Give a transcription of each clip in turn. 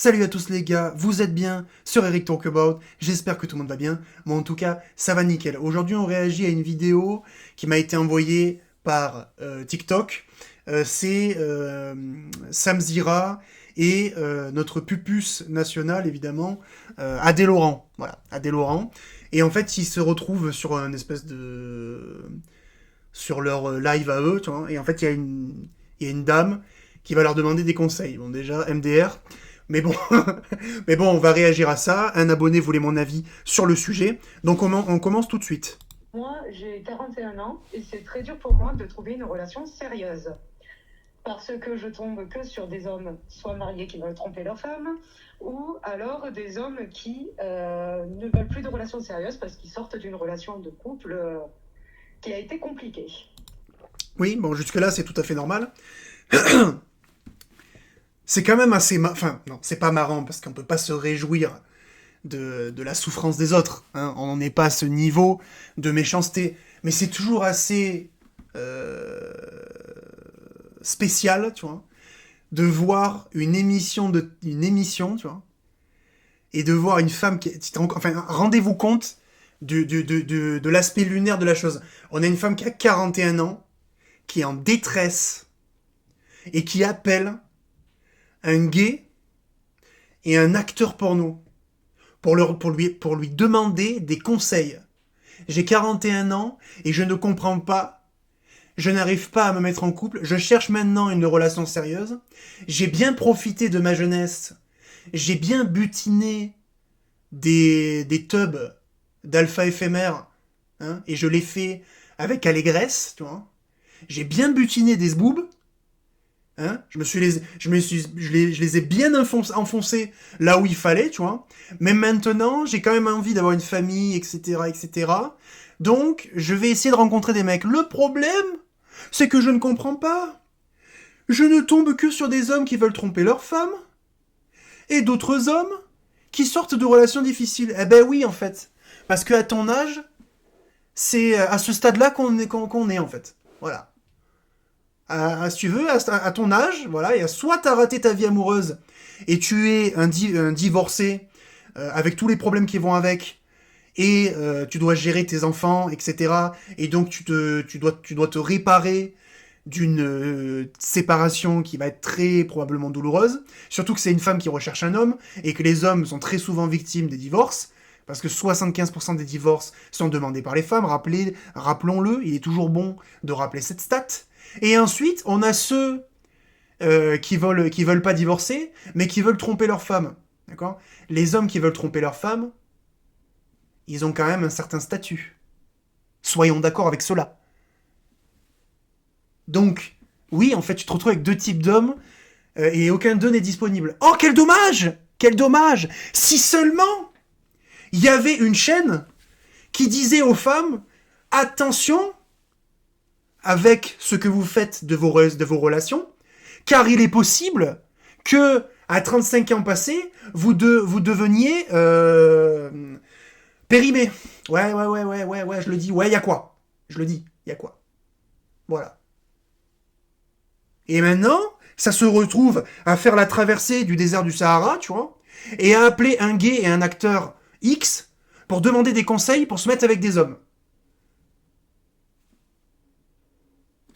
Salut à tous les gars, vous êtes bien sur Eric Talk About, j'espère que tout le monde va bien, moi en tout cas ça va nickel. Aujourd'hui on réagit à une vidéo qui m'a été envoyée par TikTok, c'est Sam Zira et notre pupus national évidemment, Adé Laurent, voilà, Adé Laurent, et en fait ils se retrouvent sur un espèce de... sur leur live à eux, tu vois, et en fait il y a une dame qui va leur demander des conseils, bon déjà MDR, mais bon, mais bon, on va réagir à ça. Un abonné voulait mon avis sur le sujet. Donc on commence tout de suite. Moi, j'ai 41 ans et c'est très dur pour moi de trouver une relation sérieuse. Parce que je tombe que sur des hommes soit mariés qui veulent tromper leur femme, ou alors des hommes qui ne veulent plus de relations sérieuses parce qu'ils sortent d'une relation de couple qui a été compliquée. Oui, bon, jusque-là, c'est tout à fait normal. C'est quand même assez... Enfin, non, c'est pas marrant, parce qu'on peut pas se réjouir de la souffrance des autres. Hein. On n'en est pas à ce niveau de méchanceté. Mais c'est toujours assez spécial, tu vois, de voir une émission, tu vois, et de voir une femme qui... Enfin, rendez-vous compte de l'aspect lunaire de la chose. On a une femme qui a 41 ans, qui est en détresse, et qui appelle un gay et un acteur porno pour lui demander des conseils. J'ai 41 ans et je ne comprends pas. Je n'arrive pas à me mettre en couple. Je cherche maintenant une relation sérieuse. J'ai bien profité de ma jeunesse. J'ai bien butiné des tubs d'alpha éphémère. Hein, et je l'ai fait avec allégresse, tu vois. J'ai bien butiné des zboubs. Hein, je les ai bien enfoncés là où il fallait, tu vois. Mais maintenant, j'ai quand même envie d'avoir une famille, etc., etc. Donc, je vais essayer de rencontrer des mecs. Le problème, c'est que je ne comprends pas. Je ne tombe que sur des hommes qui veulent tromper leur femme et d'autres hommes qui sortent de relations difficiles. Eh ben oui, en fait. Parce qu'à ton âge, c'est à ce stade-là qu'on est, en fait. Voilà. Si tu veux, à ton âge, voilà, et soit t'as raté ta vie amoureuse et tu es un divorcé avec tous les problèmes qui vont avec, et tu dois gérer tes enfants, etc. Et donc tu dois te réparer d'une séparation qui va être très probablement douloureuse, surtout que c'est une femme qui recherche un homme, et que les hommes sont très souvent victimes des divorces, parce que 75% des divorces sont demandés par les femmes, rappelons-le, il est toujours bon de rappeler cette stat. Et ensuite, on a ceux qui veulent pas divorcer, mais qui veulent tromper leur femme. D'accord ? Les hommes qui veulent tromper leur femme, ils ont quand même un certain statut. Soyons d'accord avec cela. Donc, oui, en fait, tu te retrouves avec deux types d'hommes et aucun d'eux n'est disponible. Oh, quel dommage ! Quel dommage ! Si seulement il y avait une chaîne qui disait aux femmes « Attention avec ce que vous faites de vos relations, car il est possible que, à 35 ans passés, vous deveniez périmé. Ouais, je le dis. Ouais, y a quoi ? Je le dis, y a quoi ? Voilà. Et maintenant, ça se retrouve à faire la traversée du désert du Sahara, tu vois, et à appeler un gay et un acteur X pour demander des conseils pour se mettre avec des hommes.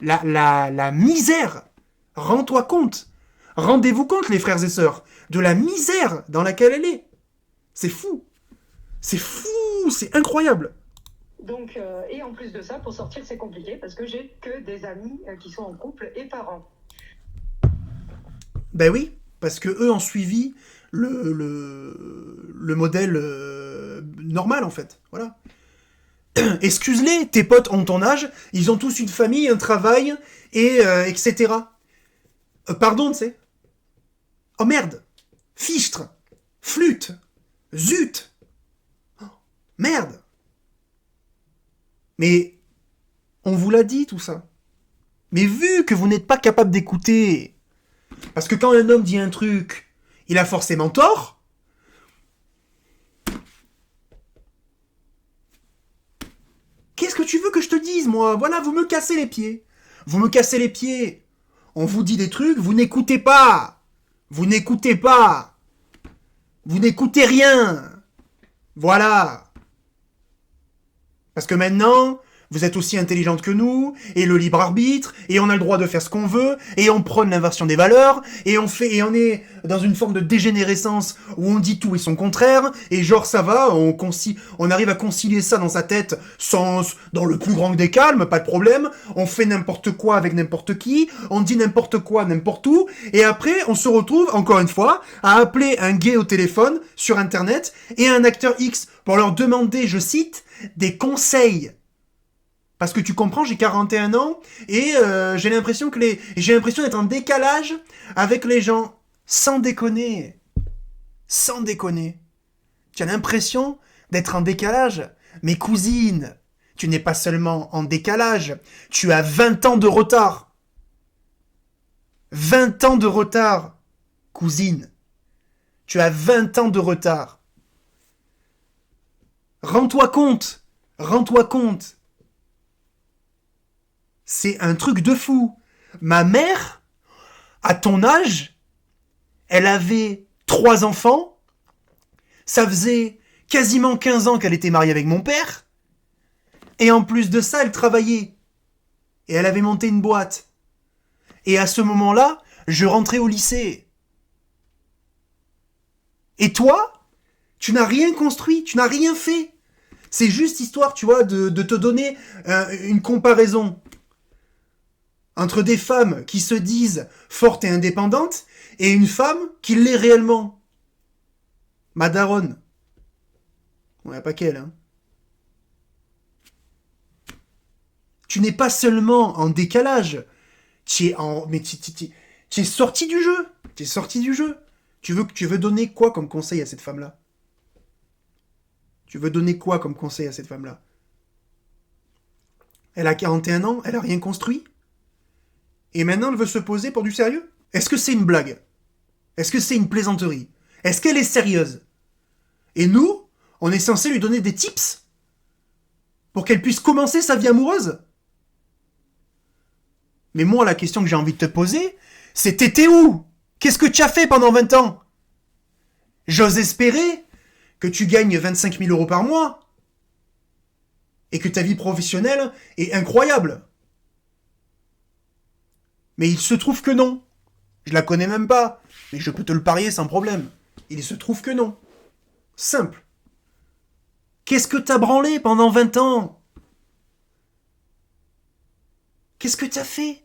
La misère. Rends-toi compte. Rendez-vous compte, les frères et sœurs, de la misère dans laquelle elle est. C'est fou. C'est fou. C'est incroyable. Donc, et en plus de ça, pour sortir, c'est compliqué parce que j'ai que des amis qui sont en couple et parents. Ben oui, parce que eux ont suivi le modèle normal, en fait. Voilà. Excuse-les, tes potes ont ton âge, ils ont tous une famille, un travail, et etc. Pardon, tu sais. Oh merde. Fichtre. Flûte. Zut. Oh, merde. Mais on vous l'a dit tout ça. Mais vu que vous n'êtes pas capable d'écouter, parce que quand un homme dit un truc, il a forcément tort. Qu'est-ce que tu veux que je te dise, moi ? Voilà, vous me cassez les pieds. Vous me cassez les pieds. On vous dit des trucs, vous n'écoutez pas. Vous n'écoutez pas. Vous n'écoutez rien. Voilà. Parce que maintenant, vous êtes aussi intelligente que nous, et le libre arbitre, et on a le droit de faire ce qu'on veut, et on prône l'inversion des valeurs, et on est dans une forme de dégénérescence où on dit tout et son contraire, et genre ça va, on arrive à concilier ça dans sa tête dans le plus grand des calmes, pas de problème, on fait n'importe quoi avec n'importe qui, on dit n'importe quoi n'importe où, et après on se retrouve, encore une fois, à appeler un gay au téléphone, sur internet, et un acteur X pour leur demander, je cite, des conseils. Parce que tu comprends, j'ai 41 ans et j'ai l'impression d'être en décalage avec les gens. Sans déconner. Sans déconner. Tu as l'impression d'être en décalage. Mais cousine, tu n'es pas seulement en décalage, tu as 20 ans de retard. 20 ans de retard, cousine. Tu as 20 ans de retard. Rends-toi compte. Rends-toi compte. C'est un truc de fou. Ma mère, à ton âge, elle avait 3 enfants. Ça faisait quasiment 15 ans qu'elle était mariée avec mon père. Et en plus de ça, elle travaillait. Et elle avait monté une boîte. Et à ce moment-là, je rentrais au lycée. Et toi, tu n'as rien construit, tu n'as rien fait. C'est juste histoire, tu vois, de te donner une comparaison entre des femmes qui se disent fortes et indépendantes et une femme qui l'est réellement. Ma daronne. Ouais, pas qu'elle, hein. Tu n'es pas seulement en décalage, tu es sorti du jeu. Tu es sorti du jeu. Tu veux donner quoi comme conseil à cette femme-là? Tu veux donner quoi comme conseil à cette femme-là? Elle a 41 ans, elle a rien construit. Et maintenant, elle veut se poser pour du sérieux? Est-ce que c'est une blague? Est-ce que c'est une plaisanterie? Est-ce qu'elle est sérieuse? Et nous, on est censé lui donner des tips pour qu'elle puisse commencer sa vie amoureuse? Mais moi, la question que j'ai envie de te poser, c'est t'étais où? Qu'est-ce que tu as fait pendant 20 ans? J'ose espérer que tu gagnes 25 000 euros par mois et que ta vie professionnelle est incroyable. Mais il se trouve que non. Je la connais même pas, mais je peux te le parier sans problème. Il se trouve que non. Simple. Qu'est-ce que t'as branlé pendant 20 ans? Qu'est-ce que t'as fait?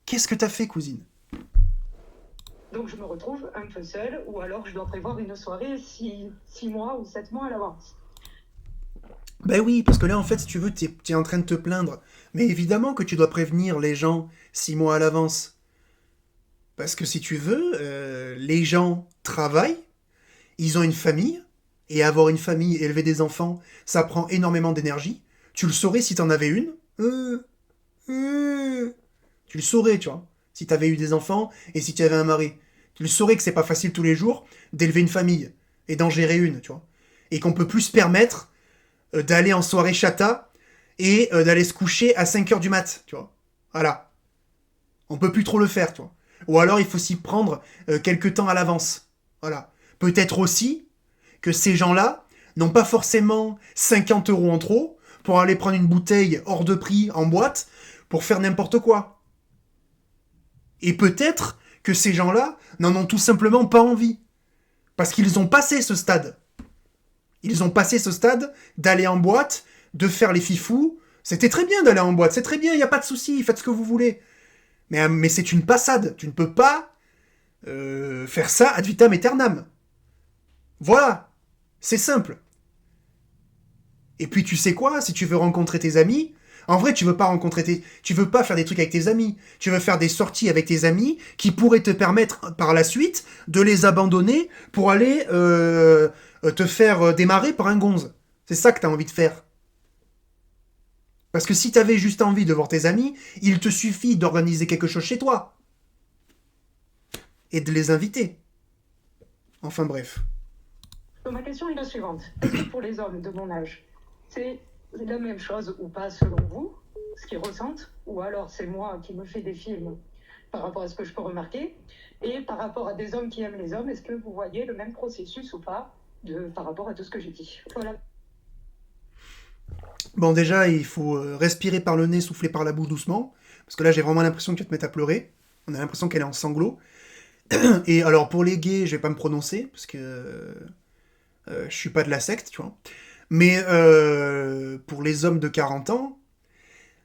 Qu'est-ce que t'as fait, cousine? Donc je me retrouve un peu seule, ou alors je dois prévoir une soirée 6 mois ou 7 mois à l'avance. Ben oui, parce que là, en fait, si tu veux, t'es en train de te plaindre. Mais évidemment que tu dois prévenir les gens 6 mois à l'avance. Parce que si tu veux, les gens travaillent, ils ont une famille, et avoir une famille, élever des enfants, ça prend énormément d'énergie. Tu le saurais si t'en avais une. Tu le saurais, tu vois. Si t'avais eu des enfants, et si tu avais un mari. Tu le saurais que c'est pas facile tous les jours d'élever une famille, et d'en gérer une, tu vois. Et qu'on peut plus se permettre d'aller en soirée chata, et d'aller se coucher à 5h du mat, tu vois. Voilà. On peut plus trop le faire, tu vois. Ou alors il faut s'y prendre quelques temps à l'avance. Voilà. Peut-être aussi que ces gens-là n'ont pas forcément 50 euros en trop pour aller prendre une bouteille hors de prix en boîte pour faire n'importe quoi. Et peut-être que ces gens-là n'en ont tout simplement pas envie. Parce qu'ils ont passé ce stade. Ils ont passé ce stade d'aller en boîte, de faire les fifous. C'était très bien d'aller en boîte, c'est très bien, il n'y a pas de souci, faites ce que vous voulez. Mais c'est une passade. Tu ne peux pas faire ça ad vitam aeternam. Voilà. C'est simple. Et puis tu sais quoi, si tu veux rencontrer tes amis, en vrai tu veux pas faire des trucs avec tes amis. Tu veux faire des sorties avec tes amis qui pourraient te permettre par la suite de les abandonner pour aller te faire démarrer par un gonze. C'est ça que t'as envie de faire. Parce que si t'avais juste envie de voir tes amis, il te suffit d'organiser quelque chose chez toi. Et de les inviter. Enfin bref. Donc ma question est la suivante. Est-ce que pour les hommes de mon âge, c'est la même chose ou pas selon vous, ce qu'ils ressentent, ou alors c'est moi qui me fais des films par rapport à ce que je peux remarquer. Et par rapport à des hommes qui aiment les hommes, est-ce que vous voyez le même processus ou pas par rapport à tout ce que j'ai dit? Voilà. Bon, déjà, il faut respirer par le nez, souffler par la bouche doucement. Parce que là, j'ai vraiment l'impression que tu vas te mettre à pleurer. On a l'impression qu'elle est en sanglots. Et alors, pour les gays, je vais pas me prononcer. Parce que je suis pas de la secte, tu vois. Mais pour les hommes de 40 ans,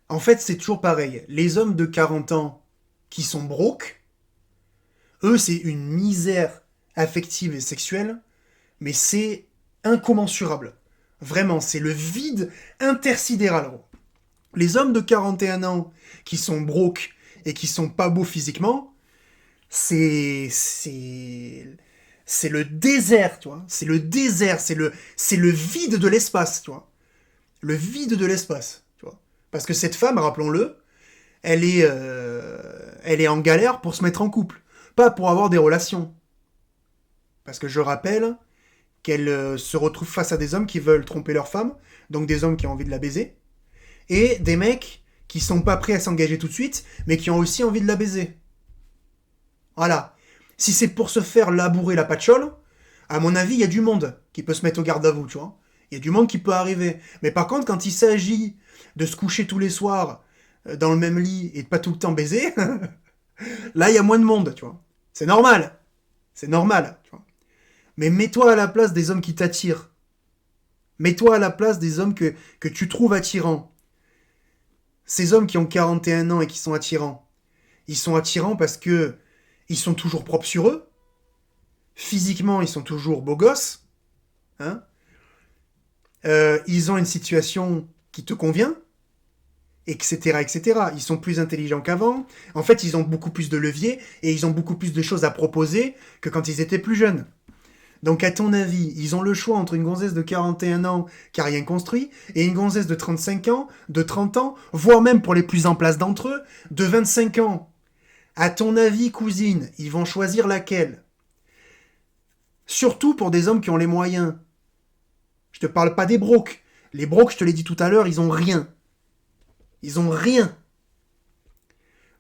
en fait, c'est toujours pareil. Les hommes de 40 ans qui sont broke, eux, c'est une misère affective et sexuelle, mais c'est incommensurable. Vraiment, c'est le vide intersidéral. Gros. Les hommes de 41 ans qui sont broke et qui sont pas beaux physiquement, c'est le désert, tu vois. C'est le désert, c'est le vide de l'espace, tu vois. Le vide de l'espace, tu vois. Parce que cette femme, rappelons-le, elle est en galère pour se mettre en couple, pas pour avoir des relations. Parce que je rappelle qu'elle se retrouve face à des hommes qui veulent tromper leur femme, donc des hommes qui ont envie de la baiser, et des mecs qui sont pas prêts à s'engager tout de suite, mais qui ont aussi envie de la baiser. Voilà. Si c'est pour se faire labourer la patchole, à mon avis, il y a du monde qui peut se mettre au garde à vous, tu vois. Il y a du monde qui peut arriver. Mais par contre, quand il s'agit de se coucher tous les soirs dans le même lit et de pas tout le temps baiser, là, il y a moins de monde, tu vois. C'est normal. C'est normal, tu vois. Mais mets-toi à la place des hommes qui t'attirent. Mets-toi à la place des hommes que tu trouves attirants. Ces hommes qui ont 41 ans et qui sont attirants, ils sont attirants parce que ils sont toujours propres sur eux. Physiquement, ils sont toujours beaux gosses. Hein, ils ont une situation qui te convient, etc., etc. Ils sont plus intelligents qu'avant. En fait, ils ont beaucoup plus de leviers et ils ont beaucoup plus de choses à proposer que quand ils étaient plus jeunes. Donc, à ton avis, ils ont le choix entre une gonzesse de 41 ans qui a rien construit et une gonzesse de 35 ans, de 30 ans, voire même pour les plus en place d'entre eux, de 25 ans. À ton avis, cousine, ils vont choisir laquelle? Surtout pour des hommes qui ont les moyens. Je te parle pas des brocs. Les brocs, je te l'ai dit tout à l'heure, ils ont rien. Ils ont rien.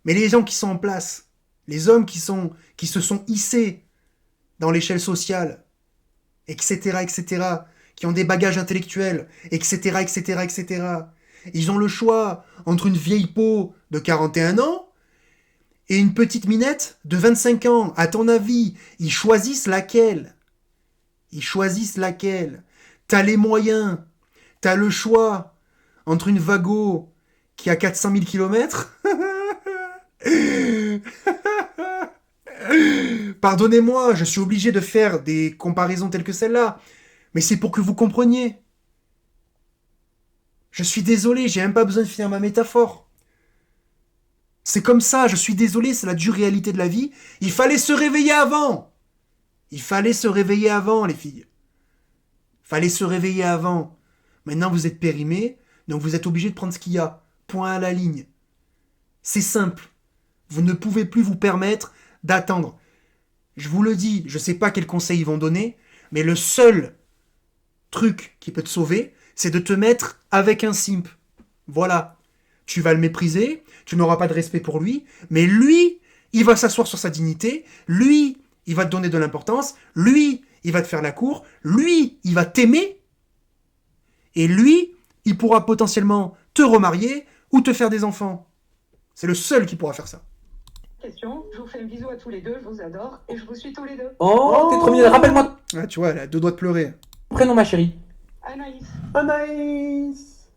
Mais les gens qui sont en place, les hommes qui se sont hissés dans l'échelle sociale, etc., etc., qui ont des bagages intellectuels, etc., etc., etc., ils ont le choix entre une vieille peau de 41 ans et une petite minette de 25 ans. À ton avis, ils choisissent laquelle? Ils choisissent laquelle? T'as les moyens, t'as le choix entre une Vago qui a 400 000 kilomètres. Pardonnez-moi, je suis obligé de faire des comparaisons telles que celle-là, mais c'est pour que vous compreniez. Je suis désolé, j'ai même pas besoin de finir ma métaphore. C'est comme ça, je suis désolé, c'est la dure réalité de la vie. Il fallait se réveiller avant. Il fallait se réveiller avant, les filles. Fallait se réveiller avant. Maintenant, vous êtes périmés, donc vous êtes obligés de prendre ce qu'il y a. Point à la ligne. C'est simple. Vous ne pouvez plus vous permettre d'attendre. Je vous le dis, je sais pas quels conseils ils vont donner, mais le seul truc qui peut te sauver, c'est de te mettre avec un simp. Voilà. Tu vas le mépriser, tu n'auras pas de respect pour lui, mais lui, il va s'asseoir sur sa dignité, lui, il va te donner de l'importance, lui, il va te faire la cour, lui, il va t'aimer, et lui, il pourra potentiellement te remarier ou te faire des enfants. C'est le seul qui pourra faire ça. Question, je vous fais un bisou à tous les deux, je vous adore et je vous suis tous les deux. Oh, t'es trop mignonne. Rappelle-moi Ah, tu vois, elle a deux doigts de pleurer. ton prénom, ma chérie. Anaïs. Anaïs.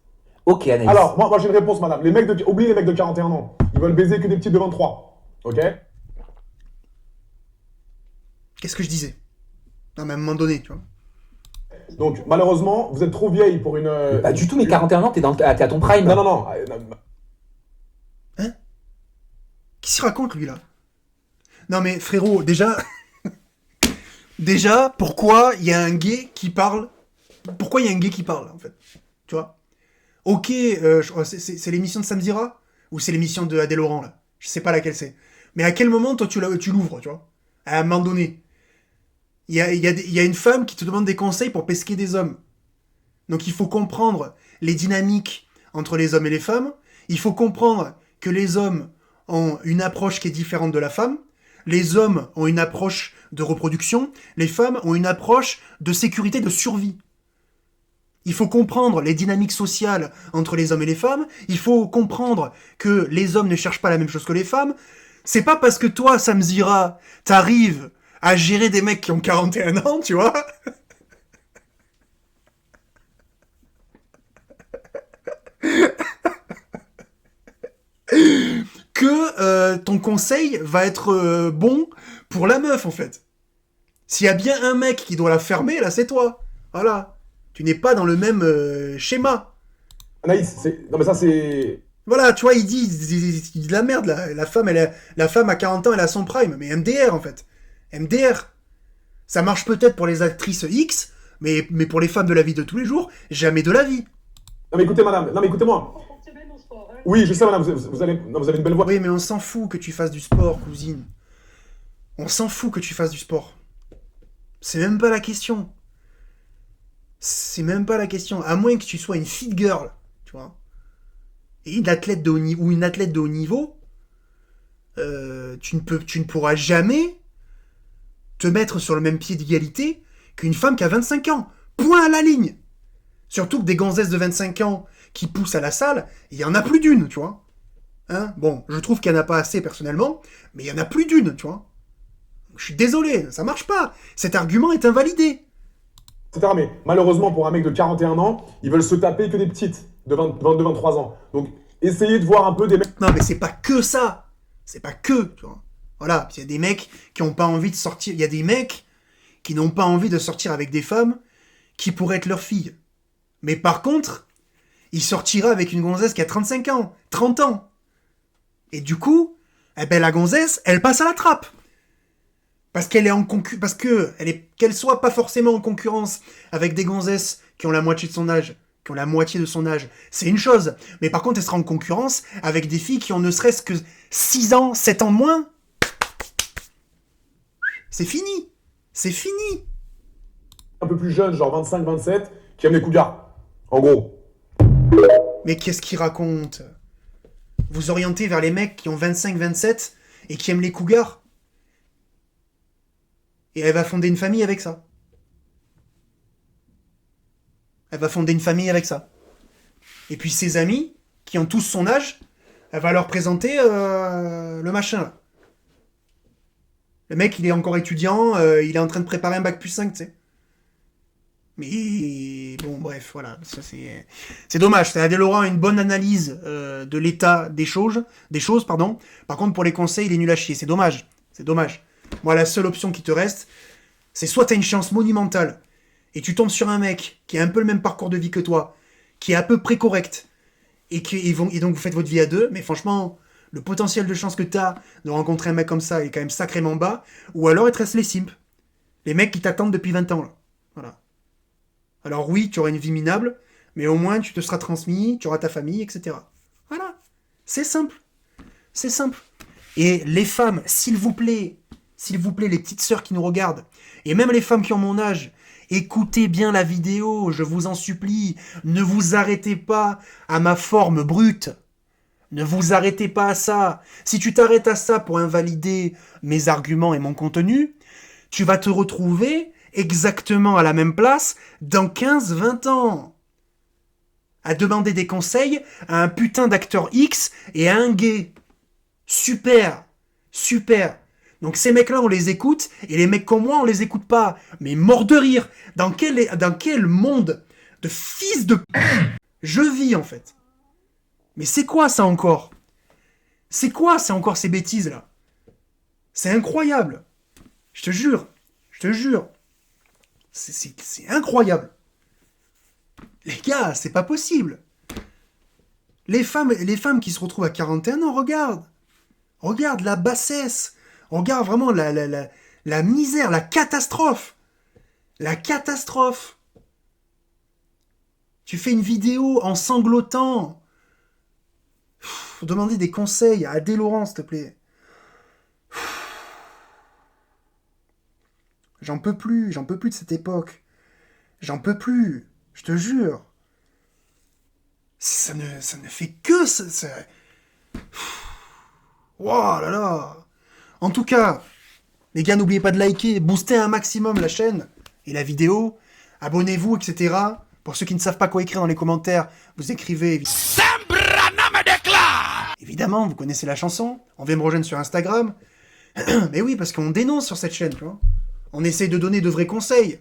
Ok, Anaïs. Alors, moi j'ai une réponse, madame. Oubliez les mecs de 41 ans. Ils veulent baiser que des petits de 23. Ok? Qu'est-ce que je disais? Non, mais à un moment donné, tu vois. Donc, malheureusement, vous êtes trop vieille pour une. Pas du tout, mais 41 ans, t'es à ton prime. Non, non, non. Hein? Qu'est-ce qu'il raconte, lui, là? Non, mais frérot, déjà... déjà, pourquoi il y a un gay qui parle... Pourquoi il y a un gay qui parle, en fait? Tu vois? Ok, c'est l'émission de Samzira? Ou c'est l'émission de Adèle Laurent, là? Je sais pas laquelle c'est. Mais à quel moment, toi, tu l'ouvres, tu vois? À un moment donné. Il y a une femme qui te demande des conseils pour pesquer des hommes. Donc il faut comprendre les dynamiques entre les hommes et les femmes. Il faut comprendre que les hommes ont une approche qui est différente de la femme. Les hommes ont une approche de reproduction. Les femmes ont une approche de sécurité, de survie. Il faut comprendre les dynamiques sociales entre les hommes et les femmes. Il faut comprendre que les hommes ne cherchent pas la même chose que les femmes. C'est pas parce que toi, Samzira, t'arrives à gérer des mecs qui ont 41 ans, tu vois, que ton conseil va être bon pour la meuf, en fait. S'il y a bien un mec qui doit la fermer, là, c'est toi. Voilà. Tu n'es pas dans le même schéma. Anaïs, non mais ça c'est... Voilà, tu vois, il dit de la merde, là. La femme à 40 ans, elle a son prime. Mais MDR, en fait. MDR. Ça marche peut-être pour les actrices X, mais pour les femmes de la vie de tous les jours, jamais de la vie. Non mais écoutez madame, non mais écoutez-moi. Oui, je sais madame, vous avez une belle voix. Oui, mais on s'en fout que tu fasses du sport, cousine. On s'en fout que tu fasses du sport. C'est même pas la question. C'est même pas la question. À moins que tu sois une fit girl, tu vois. Et une athlète de haut niveau, ou une athlète de haut niveau, tu ne pourras jamais te mettre sur le même pied d'égalité qu'une femme qui a 25 ans. Point à la ligne. Surtout que des gonzesses de 25 ans qui poussent à la salle, il y en a plus d'une, tu vois. Hein, bon, je trouve qu'il n'y en a pas assez personnellement, mais il y en a plus d'une, tu vois. Je suis désolé, ça marche pas. Cet argument est invalidé. Etc. Mais malheureusement, pour un mec de 41 ans, ils veulent se taper que des petites de 22-23 ans. Donc, essayez de voir un peu des mecs... Non, mais c'est pas que ça. C'est pas que, tu vois. Voilà, il y a des mecs qui n'ont pas envie de sortir... Il y a des mecs qui n'ont pas envie de sortir avec des femmes qui pourraient être leurs filles. Mais par contre, il sortira avec une gonzesse qui a 35 ans, 30 ans. Et du coup, eh ben, la gonzesse, elle passe à la trappe. Parce qu'elle est en parce que qu'elle soit pas forcément en concurrence avec des gonzesses qui ont la moitié de son âge, c'est une chose. Mais par contre, elle sera en concurrence avec des filles qui ont ne serait-ce que 6 ans, 7 ans de moins. C'est fini. C'est fini. Un peu plus jeunes, genre 25-27, qui aiment les cougars. En gros. Mais qu'est-ce qu'il raconte? Vous orientez vers les mecs qui ont 25-27 et qui aiment les cougars. Et elle va fonder une famille avec ça. Elle va fonder une famille avec ça. Et puis ses amis, qui ont tous son âge, elle va leur présenter le machin, là. Le mec, il est encore étudiant, il est en train de préparer un bac plus 5, tu sais. Mais bon, bref, voilà. Ça, c'est dommage. Adèle Laurent a une bonne analyse de l'état des choses. Par contre, pour les conseils, il est nul à chier. C'est dommage. C'est dommage. Moi, la seule option qui te reste, c'est soit t'as une chance monumentale et tu tombes sur un mec qui a un peu le même parcours de vie que toi, qui est à peu près correct, et donc vous faites votre vie à deux, mais franchement, le potentiel de chance que t'as de rencontrer un mec comme ça est quand même sacrément bas, ou alors il te reste les simps. Les mecs qui t'attendent depuis 20 ans, là. Voilà. Alors oui, tu auras une vie minable, mais au moins tu te seras transmis, tu auras ta famille, etc. Voilà. C'est simple. C'est simple. Et les femmes, s'il vous plaît, les petites sœurs qui nous regardent, et même les femmes qui ont mon âge, écoutez bien la vidéo, je vous en supplie. Ne vous arrêtez pas à ma forme brute. Ne vous arrêtez pas à ça. Si tu t'arrêtes à ça pour invalider mes arguments et mon contenu, tu vas te retrouver exactement à la même place dans 15-20 ans. À demander des conseils à un putain d'acteur X et à un gay. Super. Super. Donc ces mecs-là, on les écoute, et les mecs comme moi, on les écoute pas. Mais mort de rire. Dans quel monde de fils de je vis, en fait? Mais c'est quoi ça encore? C'est quoi ça encore, ces bêtises-là? C'est incroyable. Je te jure. C'est incroyable. Les gars, c'est pas possible. Les femmes qui se retrouvent à 41 ans, regarde la bassesse. Regarde vraiment la misère, la catastrophe. La catastrophe. Tu fais une vidéo en sanglotant. Faut demander des conseils à Adèle Laurent, s'il te plaît. J'en peux plus de cette époque. J'en peux plus, je te jure. Ça ne fait que ça. Wow là là. En tout cas, les gars, n'oubliez pas de liker, booster un maximum la chaîne et la vidéo. Abonnez-vous, etc. Pour ceux qui ne savent pas quoi écrire dans les commentaires, vous écrivez... Évidemment, vous connaissez la chanson. On vient me rejoindre sur Instagram. Mais oui, parce qu'on dénonce sur cette chaîne, tu vois. On essaye de donner de vrais conseils.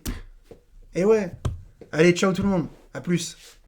Et ouais. Allez, ciao tout le monde. À plus.